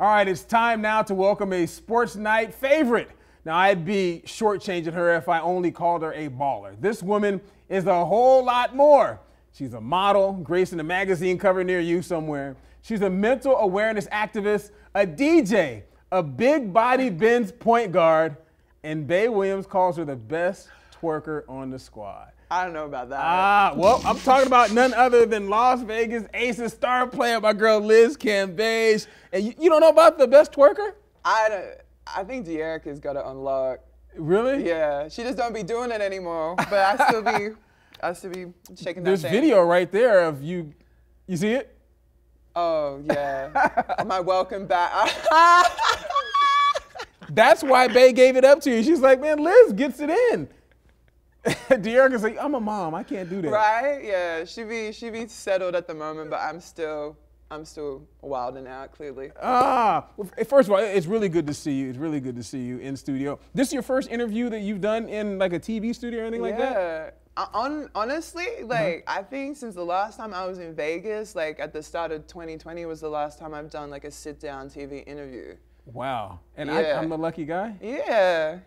All right, it's time now to welcome a sports night favorite. Now, I'd be shortchanging her if I only called her a baller. This woman is a whole lot more. She's a model, gracing a magazine cover near you somewhere. She's a mental awareness activist, a DJ, a big body Benz point guard, and Bay Williams calls her the best twerker on the squad. I don't know about that. Well, I'm talking about none other than Las Vegas Aces star player, my girl Liz Cambage. And you don't know about the best twerker? I think De'Erica's got to unlock. Really? Yeah, she just don't be doing it anymore. But I still be shaking that There's thing. video right there of you. You see it? Oh yeah. My welcome back. That's why Bay gave it up to you. She's like, man, Liz gets it in. De'Erica's like, I'm a mom. I can't do that. Right? Yeah. She be settled at the moment, but I'm still wilding out, clearly. Well, first of all, it's really good to see you. It's really good to see you in studio. This is your first interview that you've done in like a TV studio or anything like that? Yeah. Honestly, like, I think since the last time I was in Vegas, like at the start of 2020 was the last time I've done like a sit-down TV interview. Wow. And Yeah. I'm the lucky guy? Yeah.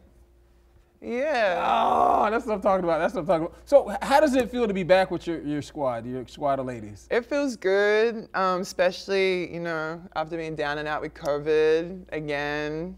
Yeah. Oh, that's what I'm talking about. That's what I'm talking about. So how does it feel to be back with your squad of ladies? It feels good, especially, you know, after being down and out with COVID again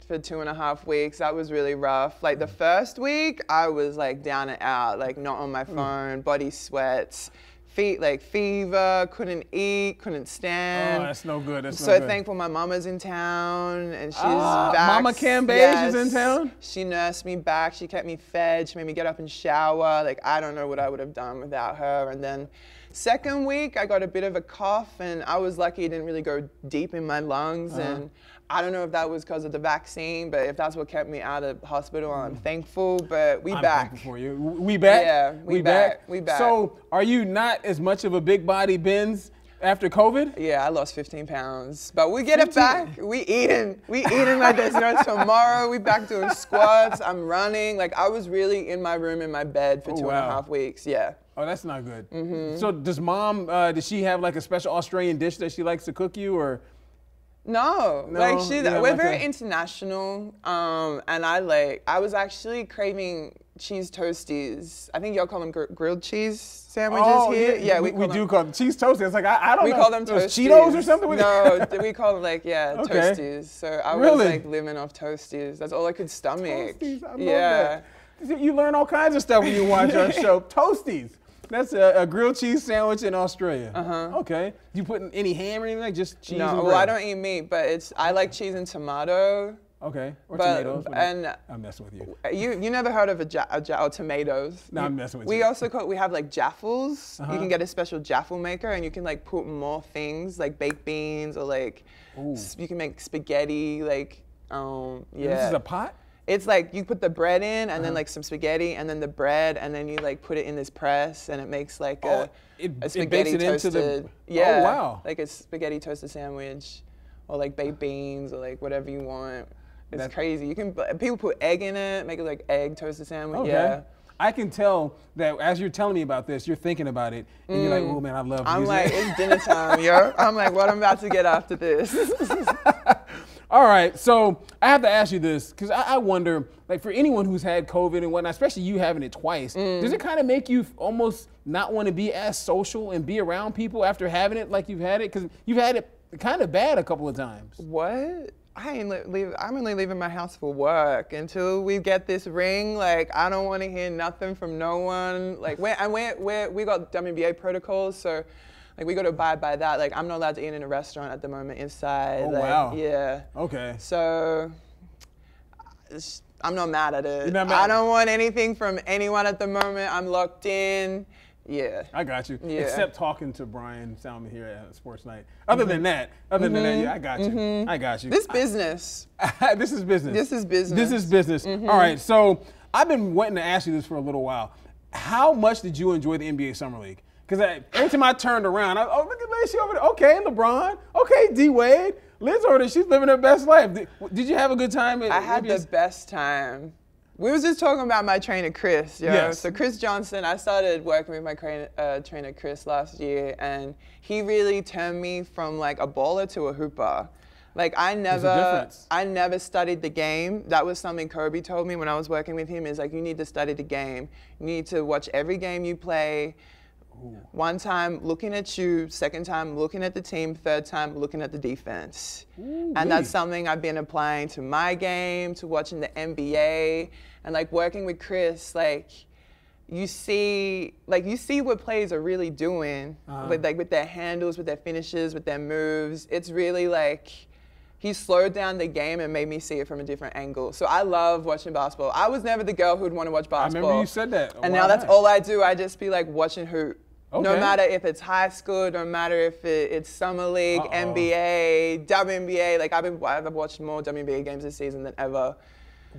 for 2.5 weeks. That was really rough. Like the first week, I was like down and out, like not on my phone, body sweats, fever, couldn't eat, couldn't stand. Oh, that's no good. That's so no good. thankful my mama's in town and she's Mama Cambage is in town? She nursed me back. She kept me fed. She made me get up and shower. Like, I don't know what I would have done without her. And then second week, I got a bit of a cough and I was lucky it didn't really go deep in my lungs. And I don't know if that was because of the vaccine, but if that's what kept me out of hospital, I'm thankful. But I'm back. Thankful for you. We back? Yeah, we back. We back. So are you not as much of a big body Benz after COVID? Yeah, I lost 15 pounds, but we get it back. We eating like there's no tomorrow. We back doing squats. I'm running. Like I was really in my room in my bed for 2.5 weeks. Yeah. Oh, that's not good. So does mom, does she have like a special Australian dish that she likes to cook you or? No, like we're like very international, and I was actually craving cheese toasties. I think y'all call them grilled cheese sandwiches here. Yeah, we do call them cheese toasties. It's like I don't know. We call them toasties. Cheetos or something? No, we call them like Okay. toasties. So I was like living off toasties. That's all I could stomach. Toasties, I love that. You learn all kinds of stuff when you watch our show. Toasties. That's a grilled cheese sandwich in Australia. Okay. You putting any ham or anything? Like just cheese and bread? Well, I don't eat meat, but I like cheese and tomato. Okay. Or tomatoes. And I'm messing with you. You never heard of or tomatoes? No, I'm messing with you. We have like jaffles. You can get a special jaffle maker, and you can like put more things like baked beans or like you can make spaghetti. Like This is a pot? It's like you put the bread in and then like some spaghetti and then the bread and then you like put it in this press and it makes like a spaghetti toasted. Yeah. Oh, wow. Like a spaghetti toasted sandwich or like baked beans or like whatever you want. It's crazy. People put egg in it, make it like egg toasted sandwich. Okay. Yeah. I can tell that as you're telling me about this, you're thinking about it, and you're like, oh man, I love music. I'm like, it's dinner time, yo. I'm like, what I'm about to get after this. All right, so I have to ask you this, because I wonder, like for anyone who's had COVID and whatnot, especially you having it twice, does it kind of make you almost not want to be as social and be around people after having it like you've had it? Because you've had it kind of bad a couple of times. What? I'm only leaving my house for work until we get this ring. Like, I don't want to hear nothing from no one. Like, we got WNBA protocols, so like we got to abide by that. Like, I'm not allowed to eat in a restaurant at the moment inside. Oh, like, wow. Yeah. Okay. So I'm not mad at it. You're not mad? I don't want anything from anyone at the moment. I'm locked in. Yeah. I got you. Yeah. Except talking to Brian Salmon here at Sports Night. Other than that, yeah, I got you. I got you. This business. This is business. This is business. This is business. All right, so I've been wanting to ask you this for a little while. How much did you enjoy the NBA Summer League? Because every time I turned around, look at Liz, she over there. Okay, LeBron. Okay, D-Wade. Liz over there, she's living her best life. Did you have a good time? I had the best time. We was just talking about my trainer, Chris. Yo. Yes. So Chris Johnson, I started working with my trainer, Chris, last year, and he really turned me from like a baller to a hooper. Like I never studied the game. That was something Kobe told me when I was working with him, is like, you need to study the game. You need to watch every game you play. Ooh. One time looking at you, second time looking at the team, third time looking at the defense. Ooh, and that's something I've been applying to my game, to watching the NBA, and like working with Chris, like you see what players are really doing with their handles, with their finishes, with their moves. It's really like he slowed down the game and made me see it from a different angle. So I love watching basketball. I was never the girl who'd want to watch basketball. I remember you said that. And now that's all I do. I just be like watching hoop. Okay. No matter if it's high school, no matter if it's summer league, NBA, WNBA. Like I've watched more WNBA games this season than ever.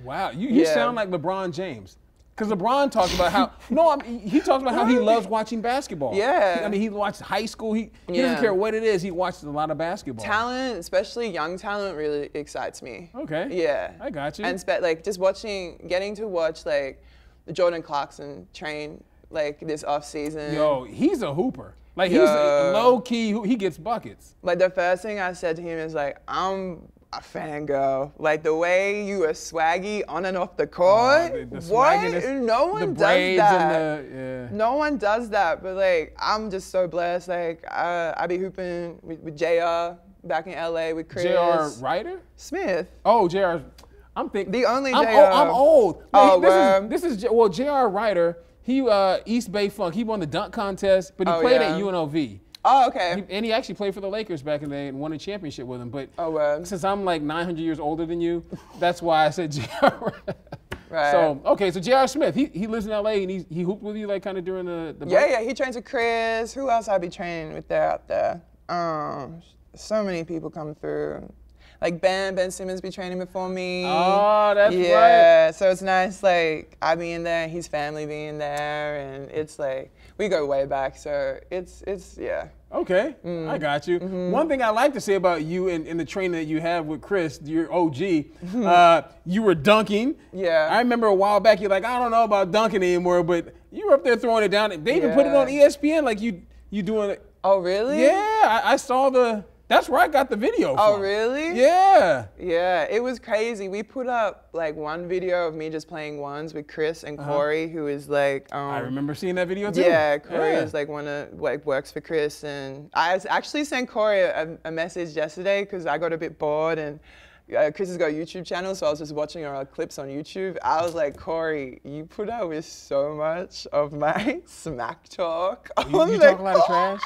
Wow, you sound like LeBron James. Because LeBron talks about how he talks about how he loves watching basketball. Yeah. I mean, he watched high school. He doesn't care what it is. He watches a lot of basketball. Talent, especially young talent, really excites me. Okay. Yeah. I got you. And like just getting to watch like Jordan Clarkson train like this off season. Yo, he's a hooper. Like he's low key. He gets buckets. Like the first thing I said to him is like, I'm a fangirl. Like the way you are swaggy on and off the court. What? No one does that. No one does that. But like, I'm just so blessed. Like I be hooping with JR back in LA with Chris. JR Ryder? Smith. Oh, JR. I'm thinking. The only JR. I'm old. Oh, this is JR Ryder. He East Bay Funk. He won the dunk contest, but he played at UNLV. Oh, okay. And he actually played for the Lakers back in the day and won a championship with them. But since I'm like 900 years older than you, that's why I said JR. Right. So, okay, so JR Smith, he lives in LA and he hooped with you like kind of during the break? Yeah, he trains with Chris. Who else I be training with out there? So many people come through. Like Ben Simmons be training before me. Oh, that's right. Yeah, so it's nice, like, I be in there, his family being there, and it's like, we go way back, so it's yeah. Okay, I got you. One thing I like to say about you and the training that you have with Chris, your OG, you were dunking. Yeah. I remember a while back, you're like, I don't know about dunking anymore, but you were up there throwing it down. They even put it on ESPN, like you doing it. Oh, really? Yeah, I saw that's where I got the video from. Oh, really? Yeah. Yeah, it was crazy. We put up like one video of me just playing ones with Chris and Corey, who is like. I remember seeing that video too. Yeah, Corey is like works for Chris, and I actually sent Corey a message yesterday because I got a bit bored and. Chris has got a YouTube channel, so I was just watching our clips on YouTube. I was like, Corey, you put up with so much of my smack talk. You talk a lot of trash?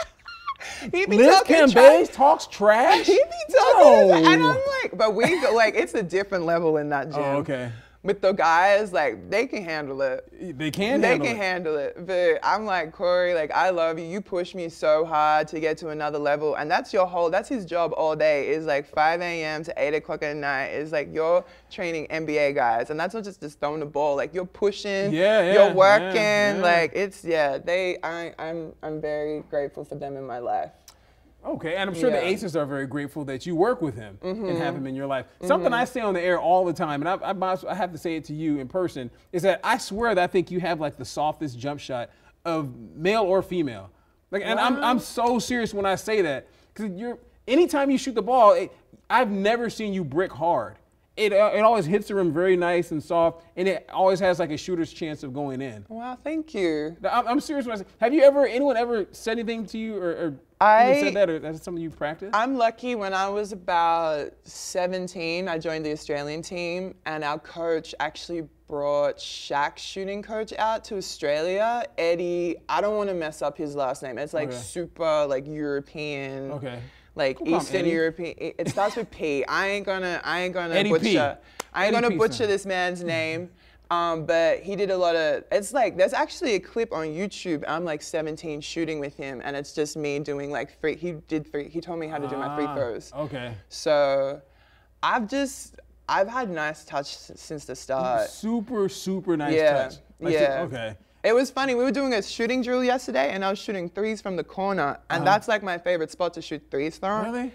He be Liz talking Cambage talks trash? He be talking, and I'm like, but we go, like, it's a different level in that gym. Oh, okay. With the guys, like, they can handle it. They can handle it. But I'm like, Corey, like, I love you. You push me so hard to get to another level. And that's that's his job all day, is like 5 a.m. to 8 o'clock at night. Is like, you're training NBA guys. And that's not just throwing the ball. Like, you're pushing, you're working. Like, it's, I'm very grateful for them in my life. Okay, and I'm sure the Aces are very grateful that you work with him and have him in your life. Something I say on the air all the time, and I have to say it to you in person, is that I swear that I think you have like the softest jump shot of male or female. Like, and I'm so serious when I say that, because anytime you shoot the ball, I've never seen you brick hard. It always hits the rim very nice and soft, and it always has like a shooter's chance of going in. Wow, thank you. I'm serious when I say, have anyone ever said anything to you or even said that, or that's something you practice? I'm lucky. When I was about 17, I joined the Australian team, and our coach actually brought Shaq's shooting coach out to Australia, Eddie. I don't want to mess up his last name. It's like super like European. Okay. Like Eastern European, it starts with P. I ain't gonna Eddie butcher. I ain't gonna P, butcher this man's name. But he did a lot of. It's like there's actually a clip on YouTube. I'm like 17 shooting with him, and it's just me doing like free. He told me how to do my free throws. Okay. So, I've had nice touch since the start. Super nice touch. Okay. It was funny. We were doing a shooting drill yesterday, and I was shooting threes from the corner, and that's like my favorite spot to shoot threes from. Really?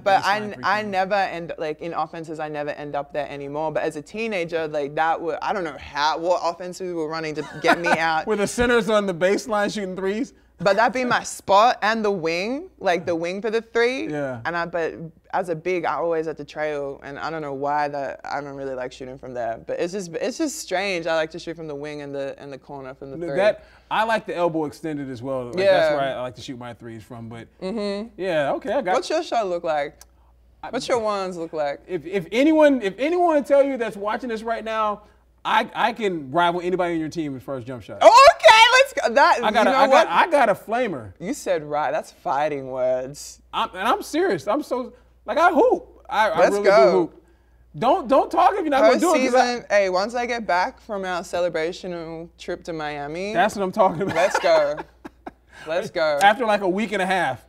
But I never end like in offenses. I never end up there anymore. But as a teenager, like I don't know what offenses we were running to get me out. Were the centers on the baseline shooting threes? But that'd be my spot and the wing, like the wing for the three. Yeah. But as a big, I always at the trail, and I don't know why that I don't really like shooting from there. But it's just strange. I like to shoot from the wing and the corner from the three. I like the elbow extended as well. Like, yeah. That's where I like to shoot my threes from. But yeah, okay, I got. What's your shot look like? What's your ones look like? If anyone to tell you that's watching this right now, I can rival anybody on your team as far as jump shots. Oh, okay, let's go. I got a flamer. You said right. That's fighting words. I'm serious. I'm so like I hoop. I Let's really go. do hoop. Don't talk if you're not gonna do it. Hey, once I get back from our celebration trip to Miami, that's what I'm talking about. Let's go. Let's go. After like a week and a half,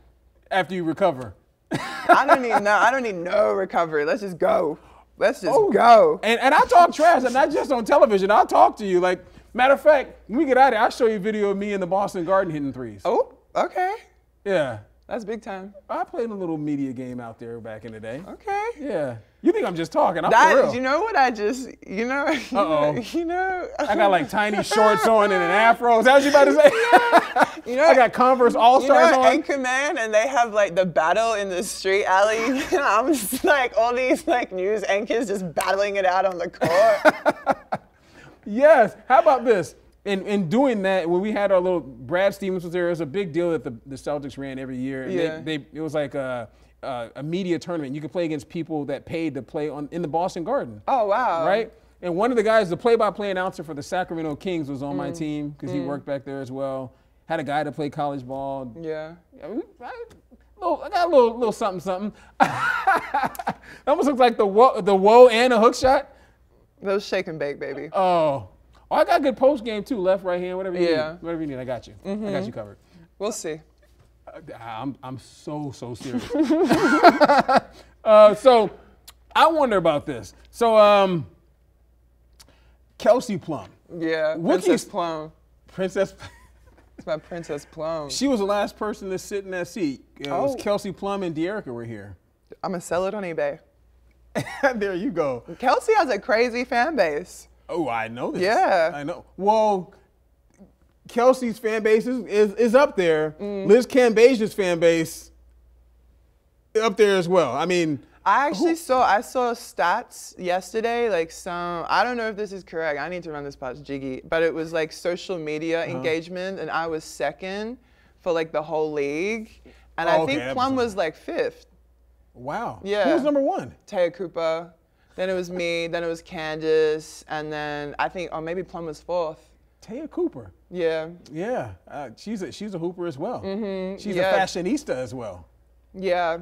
after you recover. I don't need no recovery. Let's just go. Let's just go. And I talk trash, and not just on television. I'll talk to you. Like, matter of fact, when we get out of here, I'll show you a video of me in the Boston Garden hitting threes. Oh, okay. Yeah. That's big time. I played a little media game out there back in the day. Okay. Yeah. You think I'm just talking? I'm for real. You know what I just, you know. I got like tiny shorts on and an afro. Is that what you about to say? You know, I got Converse All-Stars on. Anchorman, and they have like the battle in the street alley. I'm just like all these like news anchors just battling it out on the court. Yes. How about this? In doing that, when we had our little Brad Stevens was there, it was a big deal that the Celtics ran every year. And it was like a media tournament. You could play against people that paid to play in the Boston Garden. Oh, wow. Right? And one of the guys, the play-by-play announcer for the Sacramento Kings was on my team because he worked back there as well. Had a guy to play college ball. Yeah. I got a little something. Almost looks like the woe and a hook shot. Those shake and bake, baby. Oh, I got good post game too. Left, right hand, whatever you need. Whatever you need, I got you. I got you covered. We'll see. I'm so serious. So I wonder about this. So Kelsey Plum. Yeah, Princess Plum. Princess. It's my Princess Plum. She was the last person to sit in that seat. It was Kelsey Plum and De'Erica were here. I'm gonna sell it on eBay. There you go. Kelsey has a crazy fan base. Oh, I know this. Yeah. I know. Well, Kelsey's fan base is up there. Liz Cambage's fan base up there as well. I mean, I actually saw stats yesterday, like I don't know if this is correct. I need to run this past Jiggy, but it was like social media engagement, and I was second for like the whole league. And I think Plum was like 5th. Wow. Yeah. Who was number 1? Taya Cooper. Then it was me, then it was Candace, and then I think, maybe Plum was 4th. Taya Cooper. Yeah. Yeah. She's a hooper as well. She's a fashionista as well. Yeah.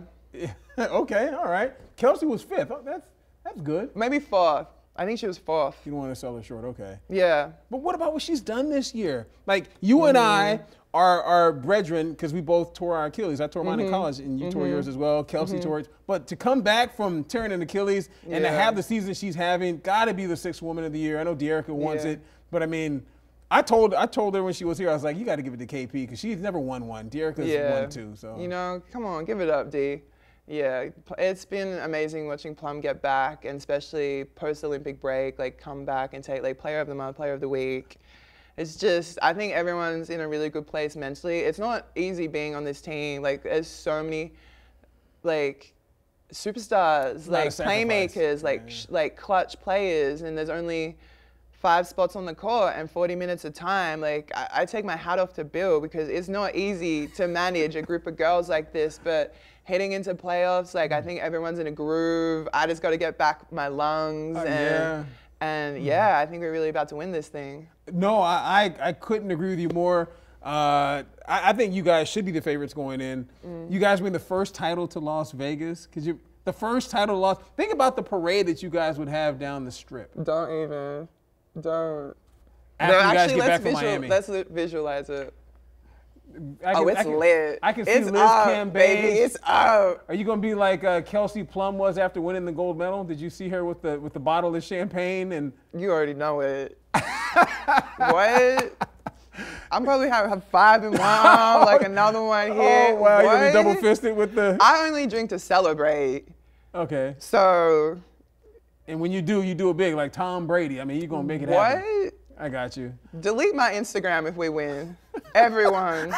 Okay, all right. Kelsey was 5th. Oh, that's good. Maybe 4th. I think she was 4th. You don't want to sell her short, okay. Yeah. But what about what she's done this year? Like, you and I are brethren because we both tore our Achilles. I tore mine in college, and you tore yours as well. Kelsey tore it. But to come back from tearing an Achilles and to have the season she's having, got to be the 6th woman of the year. I know De'Erica wants it, but I mean, I told her when she was here, I was like, you got to give it to KP because she's never won one. De'Erica's won 2. So you know, come on, give it up, D. Yeah, it's been amazing watching Plum get back, and especially post-Olympic break, like come back and take like Player of the Month, Player of the Week. It's just, I think everyone's in a really good place mentally. It's not easy being on this team. Like, there's so many, like, superstars, like playmakers, like clutch players, and there's only 5 spots on the court and 40 minutes of time. Like, I take my hat off to Bill because it's not easy to manage a group of girls like this, but heading into playoffs, like, I think everyone's in a groove. I just got to get back my lungs, and I think we're really about to win this thing. No, I couldn't agree with you more. I think you guys should be the favorites going in. You guys win the first title to Las Vegas because the first title to Las. Think about the parade that you guys would have down the Strip. Don't even. Don't. After you guys get back from Miami. Let's visualize it. It's lit. I can see Liz Cambage. Baby, it's up. Are you gonna be like Kelsey Plum was after winning the gold medal? Did you see her with the bottle of champagne and? You already know it. What? I'm probably have 5 in one arm, like another one here. Oh wow, you're gonna be double fisted with the. I only drink to celebrate. Okay. So. And when you do it big, like Tom Brady. I mean, you're gonna make it happen. What? I got you. Delete my Instagram if we win. Everyone,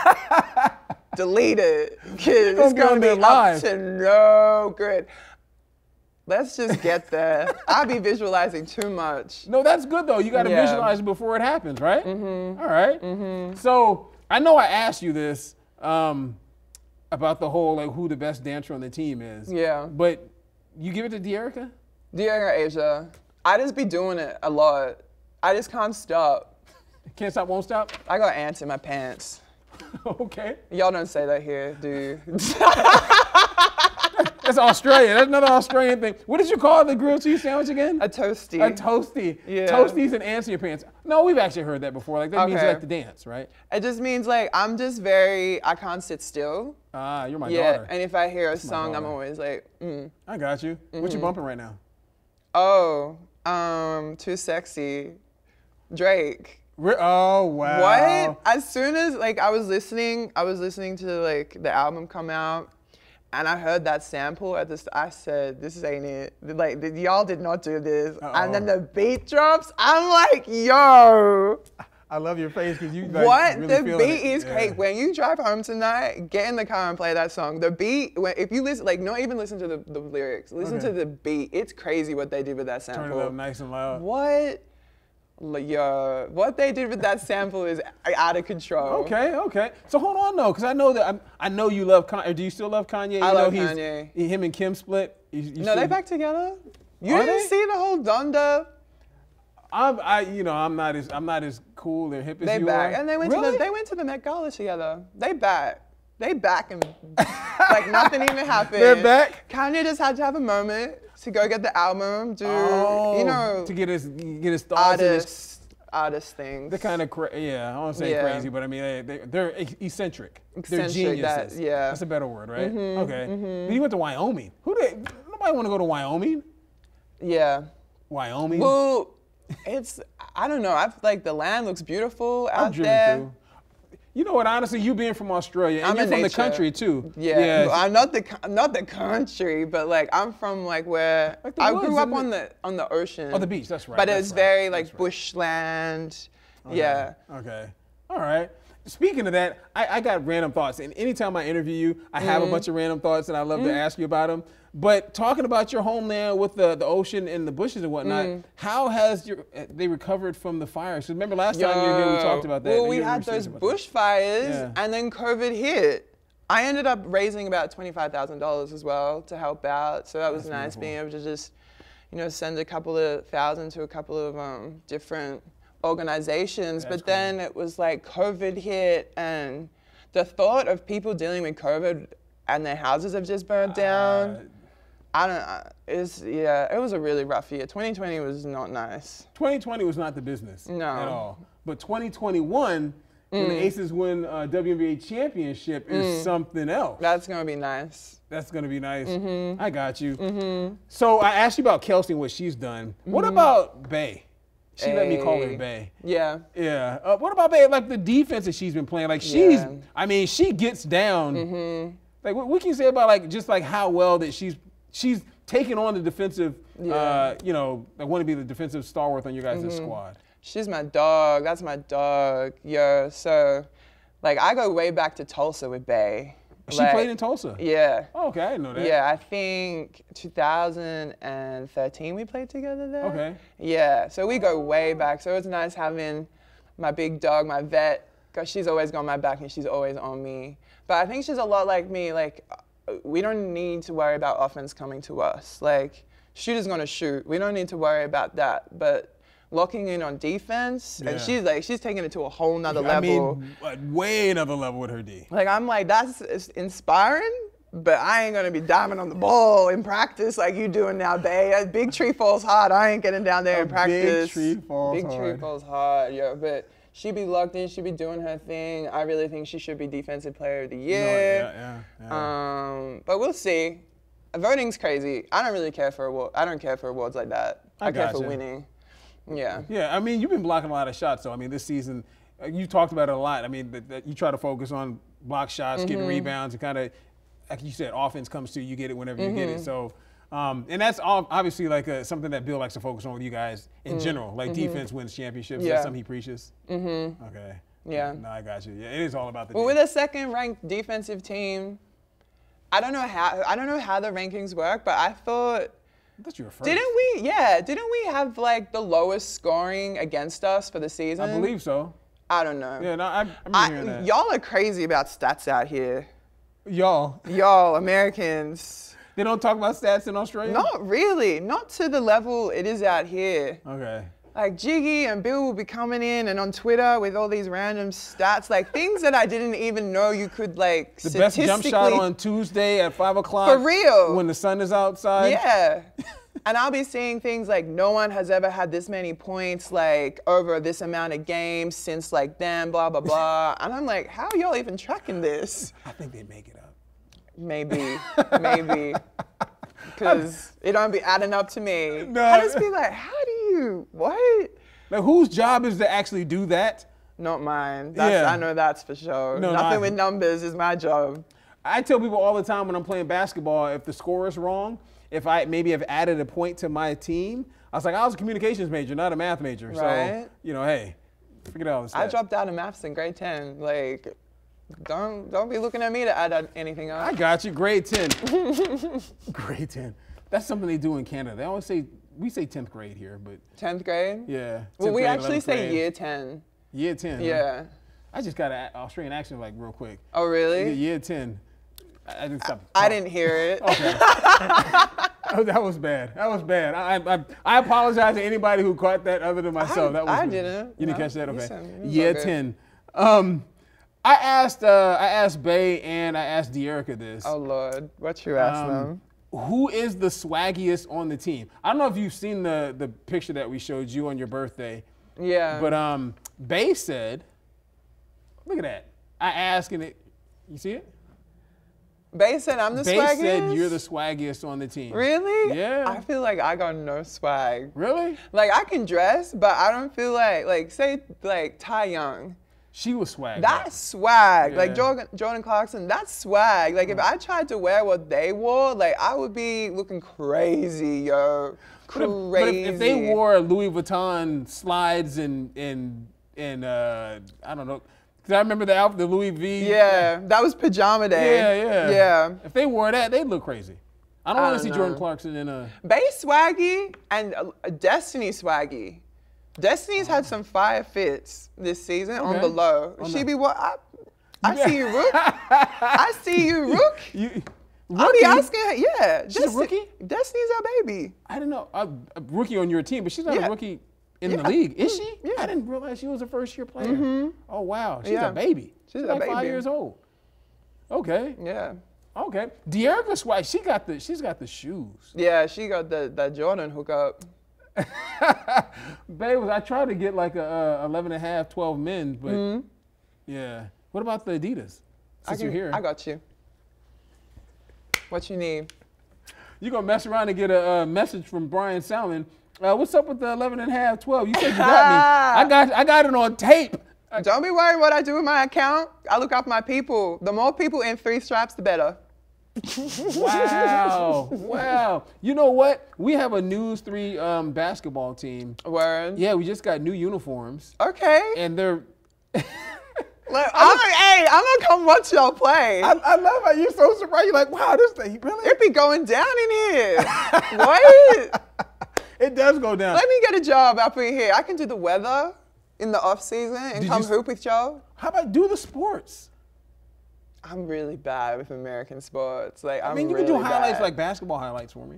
delete it. Because it's going to be up to no good. Let's just get there. I'll be visualizing too much. No, that's good, though. You got to visualize it before it happens, right? All right. So I know I asked you this about the whole, like, who the best dancer on the team is. Yeah. But you give it to De'Erica? De'Erica Asia. I just be doing it a lot. I just can't stop. Can't stop, won't stop? I got ants in my pants. Okay. Y'all don't say that here, do you? That's Australian. That's another Australian thing. What did you call the grilled cheese sandwich again? A toasty. A toasty. Yeah. Toasties and ants in your pants. No, we've actually heard that before. Like, that means you like to dance, right? It just means, like, I'm just very, I can't sit still. Ah, you're my daughter. Yeah, and if I hear a song, I'm always like, I got you. What you bumping right now? Oh, Too Sexy. Drake. Oh, wow. What? As soon as, like, I was listening to, like, the album come out, and I heard that sample at this, I said, this ain't it. Like, y'all did not do this. And then the beat drops, I'm like, yo. I love your face because you like, what? Really The beat is crazy. When you drive home tonight, get in the car and play that song. The beat, if you listen, like, not even listen to the lyrics, listen to the beat. It's crazy what they did with that sample. Turn it up nice and loud. What? Yeah, what they did with that sample is out of control. Okay. So hold on though, because I know that I know you love Kanye. Do you still love Kanye? I love Kanye. Him and Kim split. No, they back together. You didn't see the whole Donda? I'm not as cool and hip as you back. are. And they went to the Met Gala together. They back and like nothing even happened. They're back. Kanye just had to have a moment to go get the album, to get his thoughts. Artist things. They're kind of I don't say crazy, but I mean they're eccentric. They're geniuses. That's a better word, right? Okay. Then you went to Wyoming. Nobody want to go to Wyoming? Yeah. Wyoming. Well, I don't know. Like the land looks beautiful out there. Through. You know what? Honestly, you being from Australia, and you're from the country too. Yeah. I'm not the country, but like I'm from like where I grew up on the ocean. Oh, the beach. That's right. But it's very like bushland. Okay. Yeah. Okay. All right. Speaking of that, I got random thoughts, and anytime I interview you, I have a bunch of random thoughts, and I love to ask you about them. But talking about your homeland with the ocean and the bushes and whatnot, how has they recovered from the fires? Because remember last time you were here, we talked about that. Well, we had those bushfires, and then COVID hit. I ended up raising about $25,000 as well to help out, so that was nice being able to just, send a couple of thousand to a couple of different organizations. But then it was like COVID hit, and the thought of people dealing with COVID and their houses have just burned down. It was a really rough year. 2020 was not nice. 2020 was not the business at all. But 2021, when the Aces win WNBA championship, is something else. That's gonna be nice. That's gonna be nice. I got you. So I asked you about Kelsey and what she's done. What about Bay? She let me call her Bay. Yeah. Yeah. What about Bay? Like the defense that she's been playing. Like she gets down. Like what can you say about like how well that she's taking on the defensive, I want to be the defensive stalwart on your guys' squad. She's my dog. That's my dog. Yeah. So, like, I go way back to Tulsa with Bay. She played in Tulsa? Yeah. Oh, okay, I didn't know that. Yeah, I think 2013 we played together there. Okay. Yeah, so we go way back. So it's nice having my big dog, my vet, because she's always got my back and she's always on me. But I think she's a lot like me. Like, we don't need to worry about offense coming to us. Like, shooter's gonna shoot. We don't need to worry about that. But locking in on defense, and she's taking it to a whole nother level. I mean, way another level with her D. Like, I'm like, that's inspiring, but I ain't gonna be diving on the ball in practice like you doing now, babe. That big tree falls hard. I ain't getting down there in practice. Big tree falls hard. Yeah, but she be locked in, she be doing her thing. I really think she should be Defensive Player of the Year. But we'll see. Voting's crazy. I don't really care for awards. I don't care for awards like that. I care for winning. Yeah. Yeah, I mean, you've been blocking a lot of shots, so I mean, this season, you talked about it a lot. I mean, that you try to focus on block shots, getting rebounds, and kind of, like you said, offense comes to you, get it whenever you get it. So And that's obviously like something that Bill likes to focus on with you guys in general. Like defense wins championships. Yeah. That's something he preaches. Okay. Yeah. No, I got you. Yeah, it is all about the. Well, with a second-ranked defensive team, I don't know how the rankings work, but I thought. I thought you were first. Didn't we? Yeah. Didn't we have like the lowest scoring against us for the season? I believe so. I don't know. Yeah, no, I'm hearing that. Y'all are crazy about stats out here. Y'all, Americans. They don't talk about stats in Australia? Not really. Not to the level it is out here. Okay. Like Jiggy and Bill will be coming in and on Twitter with all these random stats, like things that I didn't even know you could like the best jump shot on Tuesday at 5 o'clock. For real. When the sun is outside. Yeah. And I'll be seeing things like no one has ever had this many points like over this amount of games since like them, blah, blah, blah. And I'm like, how are y'all even tracking this? I think they make it up. Maybe. Because it don't be adding up to me. No. I just be like, how do you, what? Now, whose job is to actually do that? Not mine. Yeah. I know that's for sure. No, Nothing with numbers is my job. I tell people all the time when I'm playing basketball, if the score is wrong, if I maybe have added a point to my team, I was like, I was a communications major, not a math major. Right. So, you know, hey, forget all this. I dropped out of maths in grade 10. Like, don't be looking at me to add anything up. I got you. Grade 10. Grade 10. That's something they do in Canada. They always say, we say 10th grade here, but. 10th grade? Yeah. Well, we grade, actually say grade. year 10. Year 10. Yeah. Huh? I just got an Australian accent like real quick. Oh, really? Yeah, year 10. I didn't stop. I didn't hear it. Okay. That was bad. That was bad. I apologize to anybody who caught that other than myself. I didn't. You didn't catch that? You Okay. said, Year 10. I asked Bay and I asked De'Erica this. Oh, Lord. What you asked them? Who is the swaggiest on the team? I don't know if you've seen the picture that we showed you on your birthday. Yeah. But Bay said, look at that. I asked and you see it? Bay said I'm the Bay swaggiest? said you're the swaggiest on the team. Really? Yeah. I feel like I got no swag. Really? Like, I can dress, but I don't feel like say, like, Ty Young. She was swag. That's swag. Yeah. Like, Jordan Clarkson, that's swag. Like, if I tried to wear what they wore, like, I would be looking crazy, yo. Crazy. But if they wore Louis Vuitton slides and I don't know. Cause I remember the Louis V. Yeah, that was pajama day. Yeah. If they wore that, they'd look crazy. I don't want to see Jordan Clarkson in a. Bay swaggy and Destiny swaggy. Destiny's had some fire fits this season on the low. She be what? I see you, Rook. I see you, Rook. I'll be asking her. Yeah, she's a rookie. Destiny's our baby. I didn't know a rookie on your team, but she's not a rookie. In the league, is she? Yeah. I didn't realize she was a first-year player. Oh wow, she's a baby. She's like a baby. 5 years old. Okay. Yeah. Okay. De'Erica swag. She's got the shoes. Yeah, she got the Jordan hookup. Babe, I tried to get like a 11 and a half, 12 men, but yeah. What about the Adidas? Since you're here, I got you. What you need? You're gonna mess around and get a message from Brian Salmon. What's up with the 11 and a half, 12? You said you got me. I got it on tape. Don't be worried what I do with my account. I look after my people. The more people in 3 straps, the better. Wow. Wow. You know what? We have a News 3 basketball team. Word. Yeah, we just got new uniforms. Okay. And they're... I'm gonna come watch y'all play. I love how you're so surprised. You're like, wow, this thing, really? It be going down in here. What? It does go down. Let me get a job up in here. I can do the weather in the off season and come hoop with y'all. How about do the sports? I'm really bad with American sports. Like, I mean, you can do highlights like basketball highlights for me.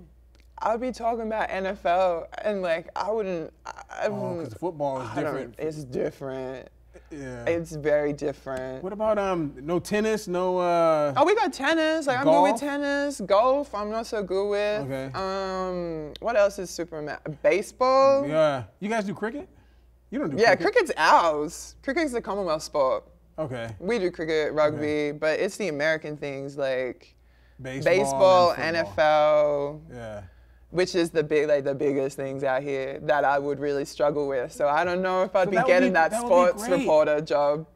I'll be talking about NFL and like I wouldn't. Because the football is different. It's different. Yeah. It's very different. What about no tennis, no Oh, we got tennis. Like golf? I'm good with tennis. Golf, I'm not so good with. Okay. What else is baseball? Yeah. You guys do cricket? You don't do cricket. cricket? Cricket's ours. Cricket's the Commonwealth sport. Okay. We do cricket, rugby, but it's the American things like baseball NFL. Yeah. Which is the biggest things out here that I would really struggle with. So I don't know if I'd be getting that sports reporter job.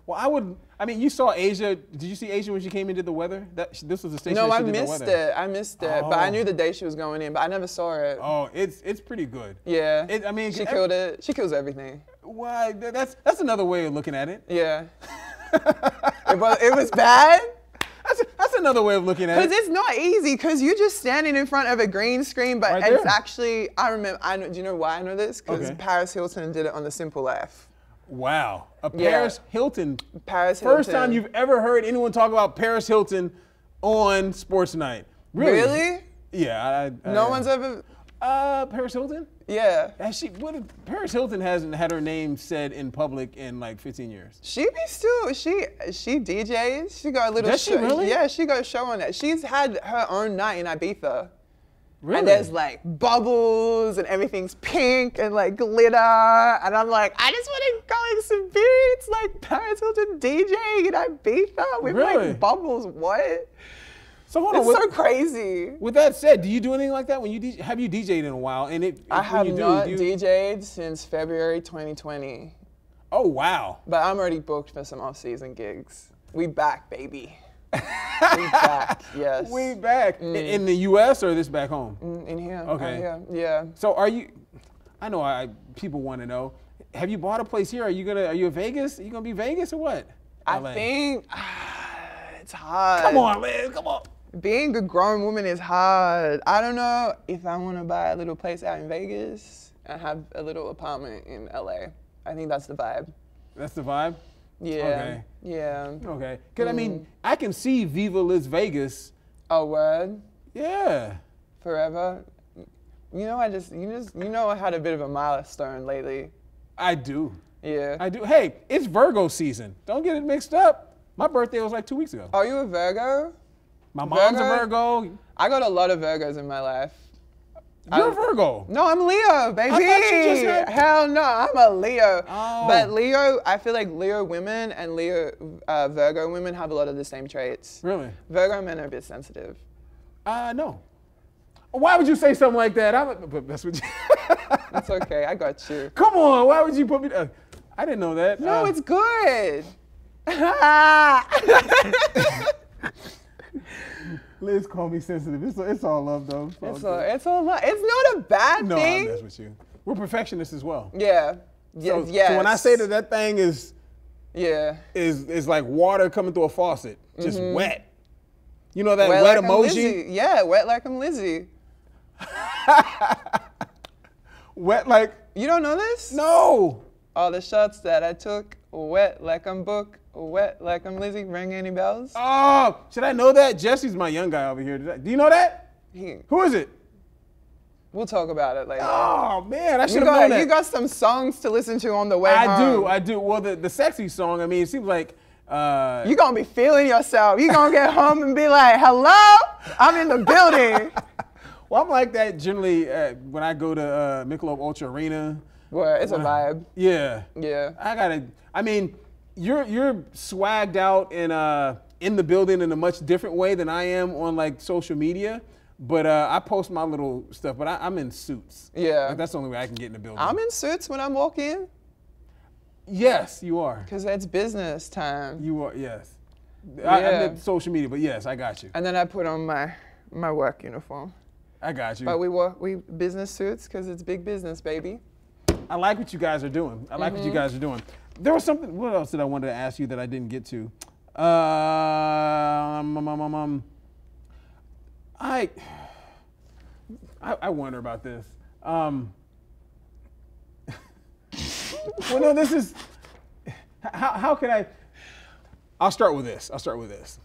Well, I mean, you saw Asia. Did you see Asia when she came and did the weather? This was the station. No, that I she did the missed weather. it. I missed it. But I knew the day she was going in, but I never saw it. Oh, it's pretty good. Yeah. I mean, she killed it. She kills everything. Why? That's another way of looking at it. Yeah. it was bad. That's another way of looking at it. Because it's not easy, because you're just standing in front of a green screen, but Right it's there. actually, do you know why I know this? Because Okay. Paris Hilton did it on The Simple Life. Wow. Yeah. Paris Hilton. Paris Hilton. First time you've ever heard anyone talk about Paris Hilton on Sports Night. Really? Yeah. No one's ever, Paris Hilton? yeah. Paris Hilton hasn't had her name said in public in like 15 years. She DJs. She got a little Does she show. really? Yeah, she got a show on that. She's had her own night in Ibiza. Really? And there's like bubbles and everything's pink and like glitter. And I'm like, I just want to go experience like Paris Hilton DJing in Ibiza with Really? like bubbles. What? So hold on. It's so crazy. With that said, do you do anything like that when you DJ? Have you DJed in a while? And I have when you not do, DJed since February 2020. Oh wow. But I'm already booked for some off-season gigs. We back, baby. We back, yes. We back in the U.S. or this back home? In here. Okay. Here, yeah. So are you? I know people want to know. Have you bought a place here? Are you in Vegas? Are you gonna be Vegas or what? I LA. think it's hard. Come on, Liz. Come on. Being a grown woman is hard. I don't know if I want to buy a little place out in Vegas and have a little apartment in LA. I think that's the vibe. That's the vibe. Yeah. Okay. Yeah. Okay. Cause I mean, I can see Viva Liz Vegas. Oh, word. Yeah. Forever. You know, I had a bit of a milestone lately. I do. Yeah. I do. Hey, it's Virgo season. Don't get it mixed up. My birthday was like 2 weeks ago. Are you a Virgo? My mom's a Virgo? Virgo. I got a lot of Virgos in my life. You're a Virgo. No, I'm Leo, baby. I thought you just said- Hell no, I'm a Leo. Oh. But Leo, I feel like Leo women and Virgo women have a lot of the same traits. Really? Virgo men are a bit sensitive. No. Why would you say something like that? But that's what you. It's okay, I got you. Come on. Why would you put me? I didn't know that. No, it's good. Liz called me sensitive. It's all love though. It's not a bad No, thing. I'm messing with you. We're perfectionists as well. Yeah. So, Yes. so when I say that thing is Yeah. like water coming through a faucet, just wet. You know that Wet wet like I'm emoji? Lizzie. Yeah, wet like I'm Lizzie. Wet like You don't know this? no. All the shots that I took, wet like I'm Book, wet like I'm Lizzie. Ring any bells? Oh, should I know that? Jesse's my young guy over here. Do you know that? Who is it? We'll talk about it later. Oh man, I should have known that. You got some songs to listen to on the way home. I do. Well, the sexy song. I mean, it seems like. You're gonna be feeling yourself. You're gonna get home and be like, hello, I'm in the building. Well, I'm like that generally when I go to Michelob Ultra Arena. Well, it's a vibe. Yeah. Yeah. I mean, you're swagged out in the building in a much different way than I am on like social media. But I post my little stuff, but I'm in suits. Yeah. Like, that's the only way I can get in the building. I'm in suits when I'm walking, Yes, you are. because it's business time. You are, yes. Yeah. I meant social media, but yes, I got you. And then I put on my work uniform. I got you. But we business suits because it's big business, baby. I like what you guys are doing. I like what you guys are doing. There was something, what else did I want to ask you that I didn't get to? I wonder about this. Well, no, this is, how can I'll start with this.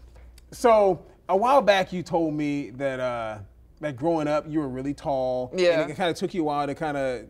So a while back you told me that that growing up you were really tall. Yeah. And it kind of took you a while to kind of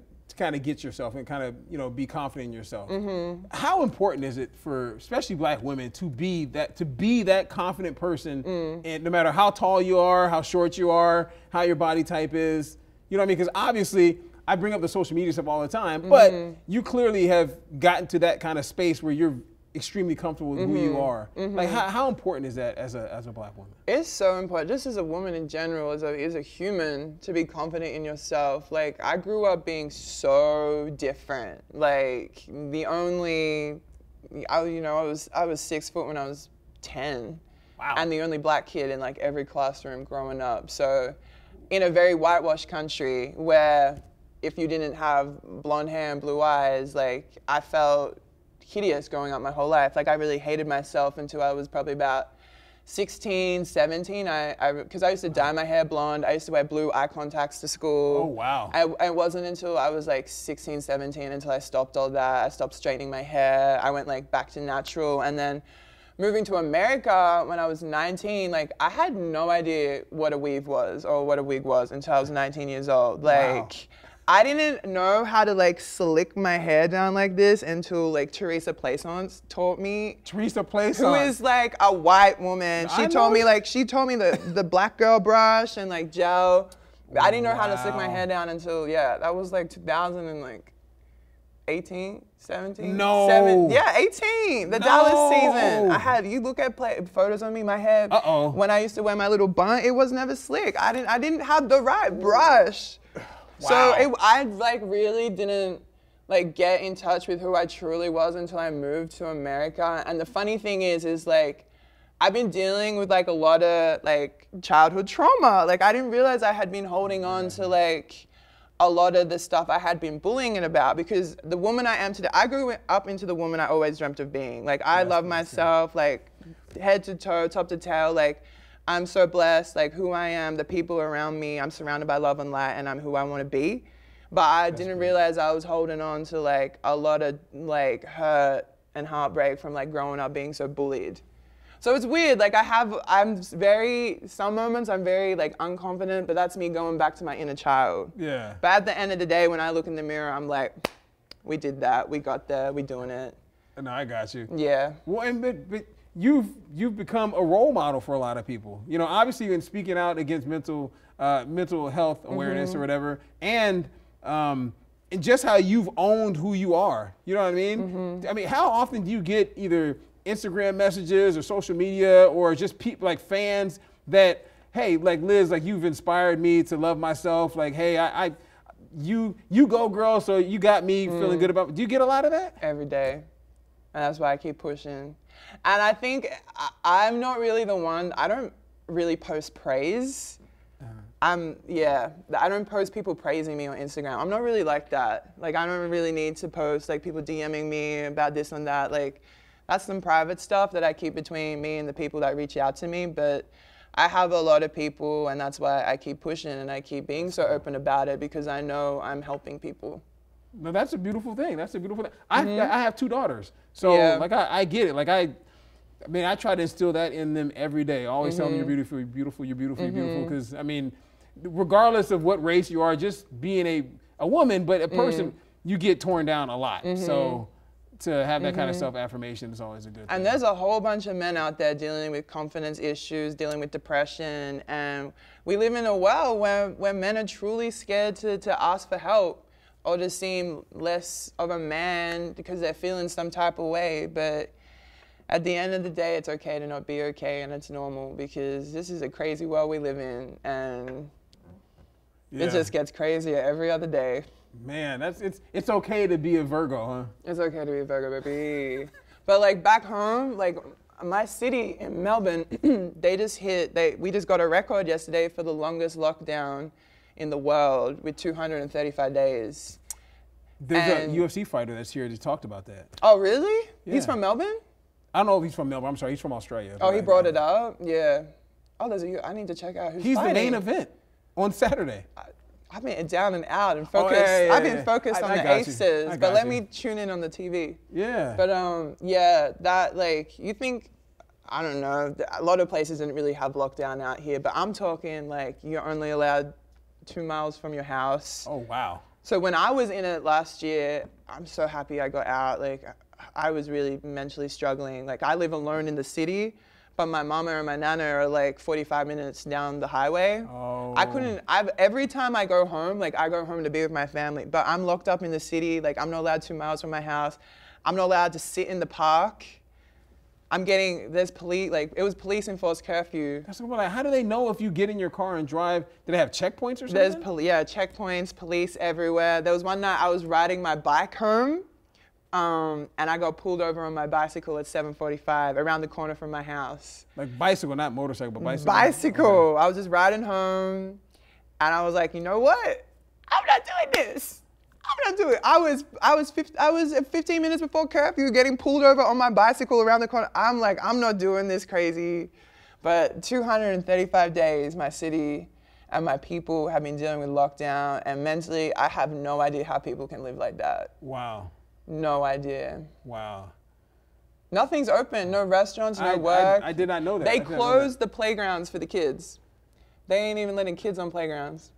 get yourself and kind of be confident in yourself. Mm-hmm. How important is it for especially black women to be that confident person, and no matter how tall you are, how short you are, how your body type is, you know what I mean? Because obviously I bring up the social media stuff all the time, but you clearly have gotten to that kind of space where you're extremely comfortable with who you are. Like how important is that as a black woman? It's so important, just as a woman in general, as a human, to be confident in yourself. Like, I grew up being so different. Like, the only I was 6 foot when I was 10. Wow. And the only black kid in like every classroom growing up. So in a very whitewashed country where if you didn't have blonde hair and blue eyes, like I felt hideous growing up my whole life. Like I really hated myself until I was probably about 16, 17, because I used to dye my hair blonde. I used to wear blue eye contacts to school. Oh, wow. It wasn't until I was like 16, 17 until I stopped all that. I stopped straightening my hair. I went like back to natural. And then moving to America when I was 19, like I had no idea what a weave was or what a wig was until I was 19 years old. Like, wow. I didn't know how to like slick my hair down like this until like Teresa Plaisance taught me. Teresa Plaisance. Who is like a white woman. She told me the black girl brush and like gel. I didn't know how to slick my hair down until, that was like 2018, 17? No. 18. The Dallas season. You look at photos of me, my hair, when I used to wear my little bun, it was never slick. I didn't have the right brush. Wow. So I like really didn't like get in touch with who I truly was until I moved to America. And the funny thing is like, I've been dealing with like a lot of like childhood trauma. Like I didn't realize I had been holding on to like a lot of the stuff I had been bullying about, because the woman I am today, I grew up into the woman I always dreamt of being. Like I love myself, like head to toe, top to tail, like I'm so blessed, like who I am, the people around me, I'm surrounded by love and light, and I'm who I want to be. But I didn't realize I was holding on to like a lot of like hurt and heartbreak from like growing up being so bullied. So it's weird, like some moments I'm very like unconfident, but that's me going back to my inner child. Yeah. But at the end of the day, when I look in the mirror, I'm like, we did that, we got there, we doing it. No, I got you. Yeah. Well, but you've become a role model for a lot of people. You know, obviously you've been speaking out against mental health awareness or whatever, and just how you've owned who you are. You know what I mean? I mean, how often do you get either Instagram messages or social media or just people like fans that, hey, like Liz, like you've inspired me to love myself. Like, hey, you go girl, so you got me feeling good about. Do you get a lot of that? Every day, and that's why I keep pushing. And I think I'm not really the one. I don't really post praise. I don't post people praising me on Instagram. I'm not really like that. Like I don't really need to post like people DMing me about this and that. Like that's some private stuff that I keep between me and the people that reach out to me. But I have a lot of people, and that's why I keep pushing and I keep being so open about it, because I know I'm helping people. No, that's a beautiful thing. That's a beautiful thing. I have 2 daughters, so like I get it. Like I mean, I try to instill that in them every day. Always tell them you're beautiful, you're beautiful, you're beautiful, you're beautiful. Because I mean, regardless of what race you are, just being a woman, but a person, you get torn down a lot. So to have that kind of self-affirmation is always a good thing. And there's a whole bunch of men out there dealing with confidence issues, dealing with depression, and we live in a world where men are truly scared to ask for help or to seem less of a man because they're feeling some type of way. But at the end of the day, it's okay to not be okay, and it's normal, because this is a crazy world we live in, and it just gets crazier every other day. Man, it's okay to be a Virgo, huh? It's okay to be a Virgo, baby. But like back home, like my city in Melbourne, we just got a record yesterday for the longest lockdown in the world with 235 days. There's a UFC fighter that's here that talked about that. Oh, really? Yeah. He's from Melbourne? I don't know if he's from Melbourne. I'm sorry, he's from Australia. Oh, he brought it up? Yeah. Oh, I need to check out who's He's fighting. the main event on Saturday. I've been down and out and focused. I've been focused on the aces, but let me tune in on the TV. Yeah. But that like, you think, I don't know, a lot of places didn't really have lockdown out here, but I'm talking like you're only allowed 2 miles from your house. Oh, wow. So when I was in it last year, I'm so happy I got out. Like, I was really mentally struggling. Like, I live alone in the city, but my mama and my nana are like 45 minutes down the highway. Oh. Every time I go home, like I go home to be with my family, but I'm locked up in the city. Like I'm not allowed 2 miles from my house. I'm not allowed to sit in the park. There's police, like it was police enforced curfew. That's what, like, how do they know if you get in your car and drive? Do they have checkpoints or something? There's checkpoints, police everywhere. There was one night I was riding my bike home And I got pulled over on my bicycle at 7:45 around the corner from my house. Like bicycle, not motorcycle, but bicycle? Bicycle. Okay. I was just riding home, and I was like, you know what? I'm not doing this. I'm not doing it. I was 15 minutes before curfew getting pulled over on my bicycle around the corner. I'm like, I'm not doing this crazy. But 235 days, my city and my people have been dealing with lockdown, and mentally, I have no idea how people can live like that. Wow. No idea. Wow. Nothing's open, no restaurants, no work. I did not know that. They closed the playgrounds for the kids. They ain't even letting kids on playgrounds.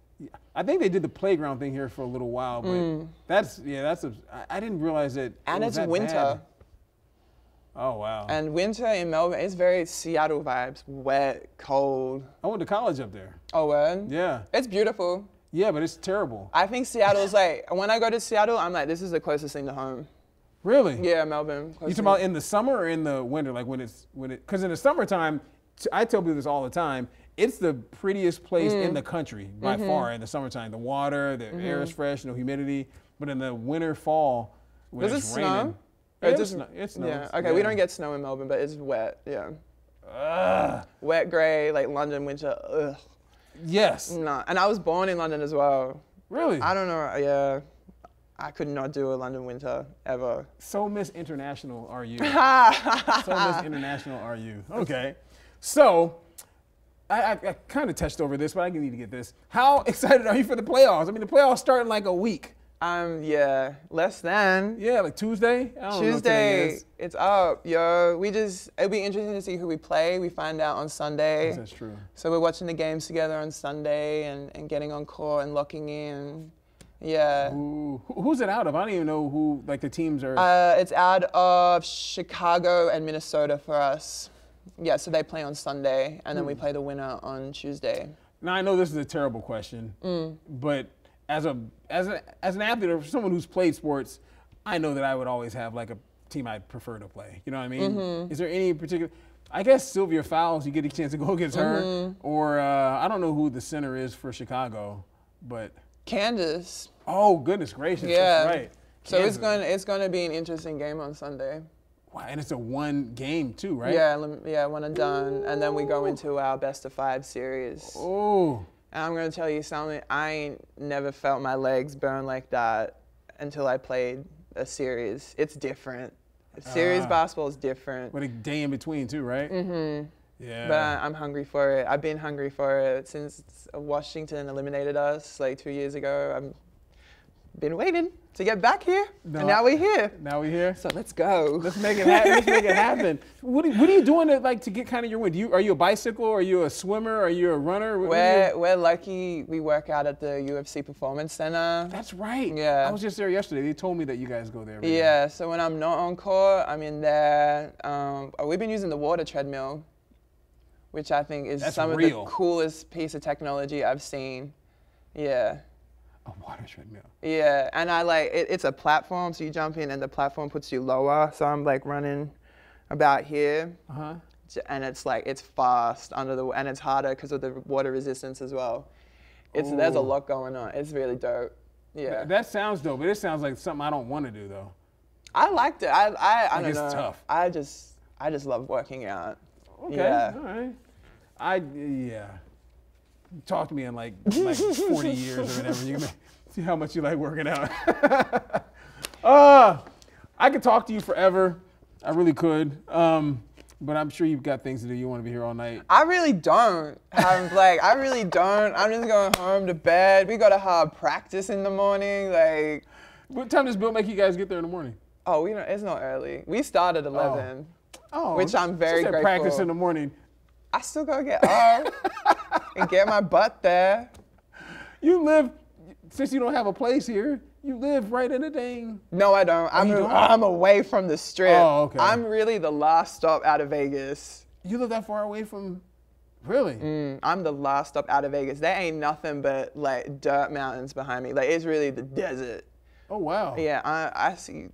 I think they did the playground thing here for a little while, but I didn't realize that. And it's that winter. Bad. Oh, wow. And winter in Melbourne, it's very Seattle vibes, wet, cold. I went to college up there. Oh, word? Yeah. It's beautiful. Yeah, but it's terrible. I think Seattle's like, when I go to Seattle, I'm like, this is the closest thing to home. Really? Yeah, Melbourne. You talking about in the summer or in the winter? Like because in the summertime, I tell people this all the time, it's the prettiest place in the country by far in the summertime. The water, the air is fresh, no humidity. But in the winter, fall, when Does it's it raining. snow? Yeah, it snows. Yeah, okay, we don't get snow in Melbourne, but it's wet, yeah. Wet, grey, like London winter, ugh. Yes. Nah, and I was born in London as well. Really? I don't know, yeah. I could not do a London winter, ever. So Miss International are you. So Miss International are you. Okay. So, I kind of touched over this, but I need to get this. How excited are you for the playoffs? I mean, the playoffs start in like a week. Yeah, less than. Yeah, like Tuesday? I don't know what today Tuesday, is. it's up, yo. It'll be interesting to see who we play. We find out on Sunday. That's true. So we're watching the games together on Sunday and getting on court and locking in. Yeah. Ooh. Who's it out of? I don't even know who, like the teams are. It's out of Chicago and Minnesota for us. Yeah, so they play on Sunday, and then we play the winner on Tuesday. Now, I know this is a terrible question, but as an athlete or someone who's played sports, I know that I would always have like a team I'd prefer to play. You know what I mean? Is there any particular? I guess Sylvia Fowles, you get a chance to go against her, or I don't know who the center is for Chicago, but Candace. Oh goodness gracious! Yeah. That's right. So it's going to be an interesting game on Sunday. Wow, and it's a one game too, right? Yeah, one and done, and then we go into our best of 5 series. Oh. And I'm gonna tell you something. I ain't never felt my legs burn like that until I played a series. It's different. Series basketball is different. With a day in between too, right? Yeah. But I'm hungry for it. I've been hungry for it since Washington eliminated us like 2 years ago. I've been waiting to get back here, and now we're here. Now we're here. So let's go. Let's make it happen. Let's make it happen. What are you doing to get kind of your win? Are you a bicycle? Are you a swimmer? Are you a runner? We're lucky. We work out at the UFC Performance Center. That's right. Yeah. I was just there yesterday. They told me that you guys go there. Yeah. So when I'm not on court, I'm in there. We've been using the water treadmill, which I think is some of the coolest piece of technology I've seen. Yeah. A water treadmill. Yeah, and I like it's a platform, so you jump in and the platform puts you lower. So I'm like running about here, and it's like it's fast and it's harder because of the water resistance as well. There's a lot going on. It's really dope. Yeah. That sounds dope, but it sounds like something I don't want to do though. I liked it. I don't know. It's tough. I just love working out. Okay. Yeah. All right. Talk to me in like 40 years or whatever. You can see how much you like working out. I could talk to you forever. I really could. But I'm sure you've got things to do. You want to be here all night. I really don't. I really don't. I'm just going home to bed. We got a hard practice in the morning. Like, what time does Bill make you guys get there in the morning? Oh, it's not early. We start at 11. Oh, which I'm very grateful. Practice in the morning. I still gotta get up and get my butt there. You live, since you don't have a place here, you live right in a dang. No, I don't. I'm away from the strip. Oh, okay. I'm really the last stop out of Vegas. You live that far away from, really? I'm the last stop out of Vegas. There ain't nothing but like dirt mountains behind me. Like it's really the desert. Oh, wow. Yeah, I see.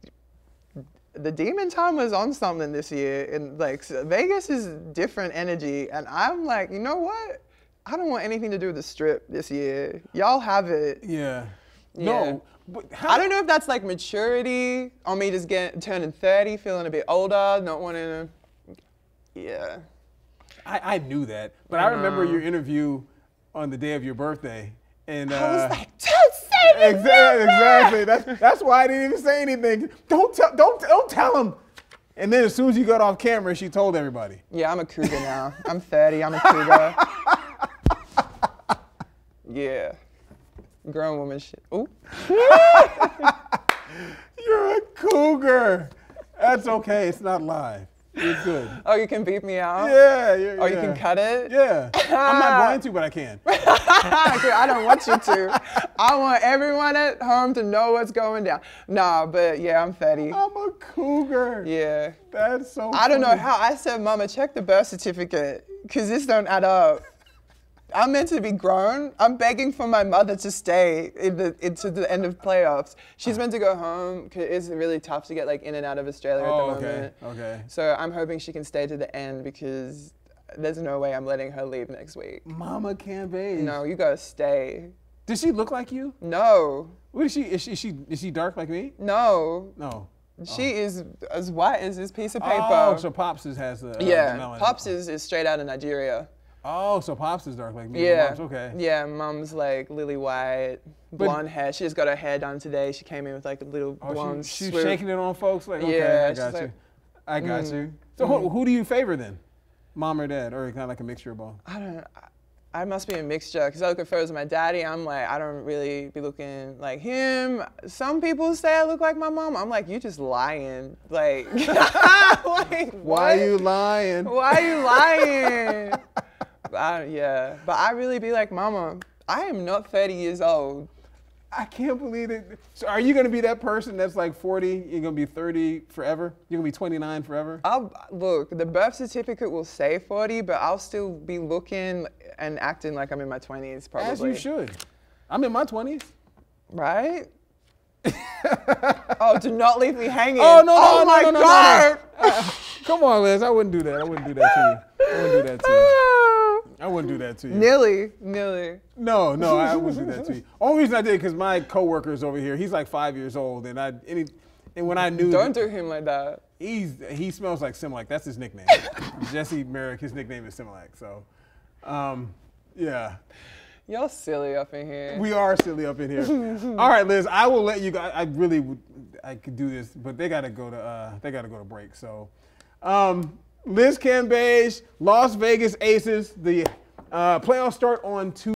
The Demon Time was on something this year, and like Vegas is different energy, and I'm like, you know what? I don't want anything to do with the strip this year. Y'all have it. Yeah. No. But how, I don't know if that's like maturity, or me just turning 30, feeling a bit older, not wanting to. Yeah. I knew that, but I remember your interview on the day of your birthday, and I was like, don't say exactly. That's why I didn't even say anything. Don't tell him. And then as soon as you got off camera, she told everybody. Yeah, I'm a cougar now. I'm 30. I'm a cougar. Yeah. Grown woman shit. Ooh. You're a cougar. That's okay. It's not live. You're good. Oh, you can beep me out? Yeah. You can cut it? Yeah. I'm not going to, but I can. I don't want you to. I want everyone at home to know what's going down. Nah, but yeah, I'm 30. I'm a cougar. Yeah. That's so I don't know funny. how. I said, Mama, check the birth certificate, because this don't add up. I'm meant to be grown. I'm begging for my mother to stay into the end of playoffs. She's meant to go home because it's really tough to get like in and out of Australia at the moment. Okay. So I'm hoping she can stay to the end, because there's no way I'm letting her leave next week. Mama Cambage. No, you gotta stay. Does she look like you? No. What is she? Is she dark like me? No. No. She is as white as this piece of paper. Oh, so Pops has the yeah. Pops is straight out of Nigeria. Oh, so Pops is dark like me. Yeah. Mom's okay. Yeah, Mum's like lily white, blonde hair. She just got her hair done today. She came in with like a little blonde she's swoop. shaking it on folks. Like, okay, Yeah, I got you. like, I got you. So who do you favor then? Mom or dad? Or kind of like a mixture of both? I must be a mixture, because I look at photos of my daddy. I'm like, I don't really be looking like him. Some people say I look like my mom. I'm like, you just lying. Like, like Why are you lying? Why are you lying? Yeah, but I really be like, Mama, I am not 30 years old. I can't believe it. So are you going to be that person that's like 40, you're going to be 30 forever? You're going to be 29 forever? Look, the birth certificate will say 40, but I'll still be looking and acting like I'm in my 20s, probably. As you should. I'm in my 20s. Right? Oh, do not leave me hanging. Oh, no, oh my God. No. Come on, Liz. I wouldn't do that. I wouldn't do that to you. I wouldn't do that to you. I wouldn't do that to you. Nearly. No, I wouldn't do that to you. Only reason I did because my coworker's over here. He's like 5 years old, and when I knew don't do him like that. He smells like Similac. That's his nickname. Jesse Merrick. His nickname is Similac. So, yeah. Y'all silly up in here. We are silly up in here. All right, Liz. I will let you guys. I could do this, but they gotta go to break. So. Liz Cambage, Las Vegas Aces. The playoffs start on Tuesday.